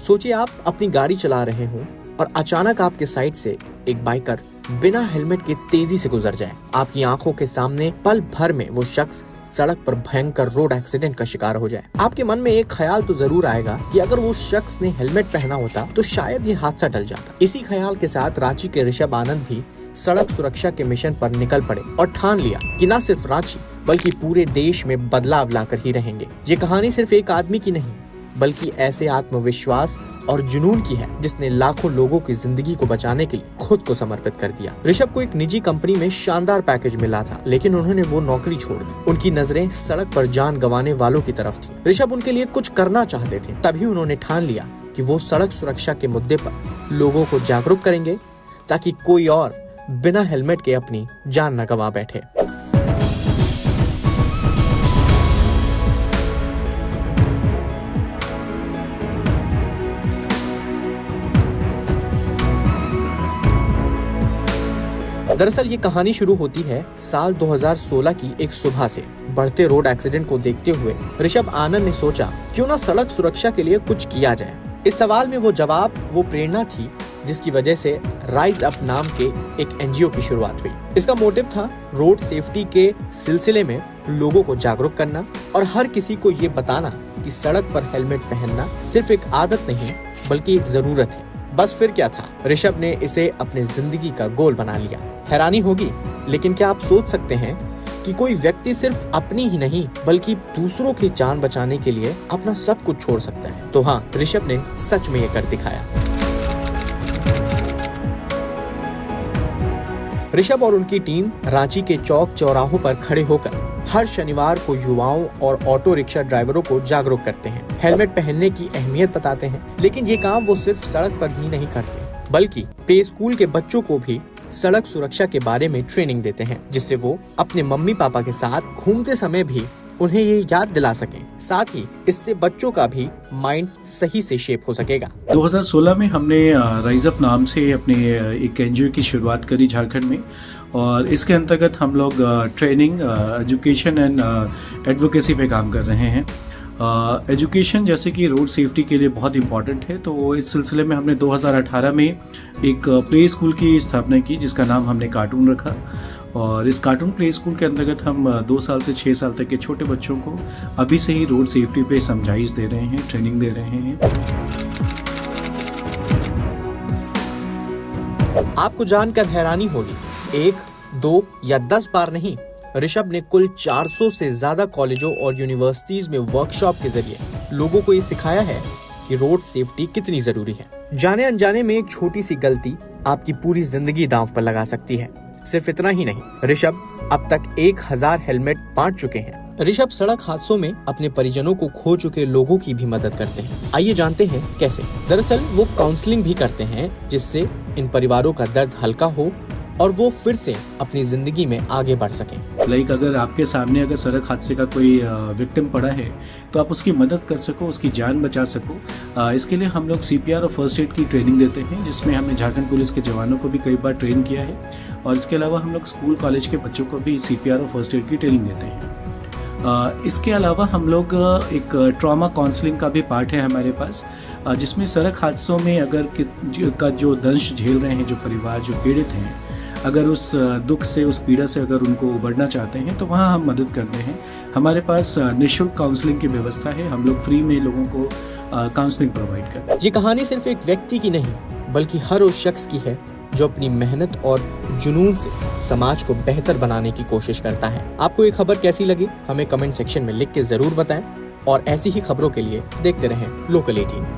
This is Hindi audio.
सोचिए आप अपनी गाड़ी चला रहे हो और अचानक आपके साइड से एक बाइकर बिना हेलमेट के तेजी से गुजर जाए। आपकी आंखों के सामने पल भर में वो शख्स सड़क पर भयंकर रोड एक्सीडेंट का शिकार हो जाए। आपके मन में एक ख्याल तो जरूर आएगा कि अगर वो शख्स ने हेलमेट पहना होता तो शायद ये हादसा टल जाता। इसी ख्याल के साथ रांची के ऋषभ आनंद भी सड़क सुरक्षा के मिशन पर निकल पड़े और ठान लिया कि न सिर्फ रांची बल्कि पूरे देश में बदलाव लाकर ही रहेंगे। ये कहानी सिर्फ एक आदमी की नहीं बल्कि ऐसे आत्मविश्वास और जुनून की है जिसने लाखों लोगों की जिंदगी को बचाने के लिए खुद को समर्पित कर दिया। ऋषभ को एक निजी कंपनी में शानदार पैकेज मिला था, लेकिन उन्होंने वो नौकरी छोड़ दी। उनकी नजरें सड़क पर जान गंवाने वालों की तरफ थी। ऋषभ उनके लिए कुछ करना चाहते थे, तभी उन्होंने ठान लिया कि वो सड़क सुरक्षा के मुद्दे पर लोगों को जागरूक करेंगे ताकि कोई और बिना हेलमेट के अपनी जान न गंवा बैठे। दरअसल ये कहानी शुरू होती है साल 2016 की एक सुबह से। बढ़ते रोड एक्सीडेंट को देखते हुए ऋषभ आनंद ने सोचा क्यों ना सड़क सुरक्षा के लिए कुछ किया जाए। इस सवाल में वो जवाब, वो प्रेरणा थी जिसकी वजह से राइज अप नाम के एक एनजीओ की शुरुआत हुई। इसका मोटिव था रोड सेफ्टी के सिलसिले में लोगों को जागरूक करना और हर किसी को ये बताना कि सड़क पर हेलमेट पहनना सिर्फ एक आदत नहीं बल्कि एक जरूरत है। बस फिर क्या था, ऋषभ ने इसे अपने जिंदगी का गोल बना लिया। हैरानी होगी, लेकिन क्या आप सोच सकते हैं कि कोई व्यक्ति सिर्फ अपनी ही नहीं बल्कि दूसरों की जान बचाने के लिए अपना सब कुछ छोड़ सकता है? तो हाँ, ऋषभ ने सच में ये कर दिखाया। ऋषभ और उनकी टीम रांची के चौक चौराहों पर खड़े होकर हर शनिवार को युवाओं और ऑटो रिक्शा ड्राइवरों को जागरूक करते हैं, हेलमेट पहनने की अहमियत बताते हैं। लेकिन ये काम वो सिर्फ सड़क पर ही नहीं करते बल्कि प्ले स्कूल के बच्चों को भी सड़क सुरक्षा के बारे में ट्रेनिंग देते हैं, जिससे वो अपने मम्मी पापा के साथ घूमते समय भी उन्हें ये याद दिला सकें। साथ ही इससे बच्चों का भी माइंड सही से शेप हो सकेगा। 2016 में हमने राइज अप नाम से अपने एक एनजीओ की शुरुआत करी झारखंड में, और इसके अंतर्गत हम लोग ट्रेनिंग, एजुकेशन एंड एडवोकेसी पे काम कर रहे हैं। एजुकेशन जैसे कि रोड सेफ्टी के लिए बहुत इम्पॉर्टेंट है, तो इस सिलसिले में हमने 2018 में एक प्ले स्कूल की स्थापना की जिसका नाम हमने कार्टून रखा। और इस कार्टून प्ले स्कूल के अंतर्गत हम 2 साल से 6 साल तक के छोटे बच्चों को अभी से ही रोड सेफ्टी पे समझाइश दे रहे हैं, ट्रेनिंग दे रहे हैं। आपको जानकर हैरानी होगी, 1, 2 या 10 बार नहीं, ऋषभ ने कुल 400 से ज्यादा कॉलेजों और यूनिवर्सिटीज में वर्कशॉप के जरिए लोगों को ये सिखाया है कि रोड सेफ्टी कितनी जरूरी है। जाने अनजाने में एक छोटी सी गलती आपकी पूरी जिंदगी दांव पर लगा सकती है। सिर्फ इतना ही नहीं, ऋषभ अब तक 1000 हेलमेट बांट चुके हैं। ऋषभ सड़क हादसों में अपने परिजनों को खो चुके लोगों की भी मदद करते हैं। आइए जानते हैं कैसे। दरअसल वो काउंसलिंग भी करते हैं जिससे इन परिवारों का दर्द हल्का हो और वो फिर से अपनी जिंदगी में आगे बढ़ सकें। अगर आपके सामने अगर सड़क हादसे का कोई विक्टिम पड़ा है तो आप उसकी मदद कर सको, उसकी जान बचा सको। इसके लिए हम लोग CPR और फर्स्ट एड की ट्रेनिंग देते हैं, जिसमें हमने झारखंड पुलिस के जवानों को भी कई बार ट्रेन किया है। और इसके अलावा हम लोग स्कूल कॉलेज के बच्चों को भी CPR और फर्स्ट एड की ट्रेनिंग देते हैं। इसके अलावा हम लोग एक ट्रॉमा काउंसलिंग का भी पार्ट है हमारे पास, जिसमें सड़क हादसों में अगर का जो दंश झेल रहे हैं जो परिवार जो पीड़ित हैं, अगर उस दुख से, उस पीड़ा से अगर उनको उबरना चाहते हैं तो वहाँ हम मदद करते हैं। हमारे पास निःशुल्क काउंसलिंग की व्यवस्था है, हम लोग फ्री में लोगों को काउंसलिंग प्रोवाइड करते हैं। ये कहानी सिर्फ एक व्यक्ति की नहीं बल्कि हर उस शख्स की है जो अपनी मेहनत और जुनून से समाज को बेहतर बनाने की कोशिश करता है। आपको ये खबर कैसी लगी हमें कमेंट सेक्शन में लिख के जरूर बताएं और ऐसी ही खबरों के लिए देखते रहें लोकल 18।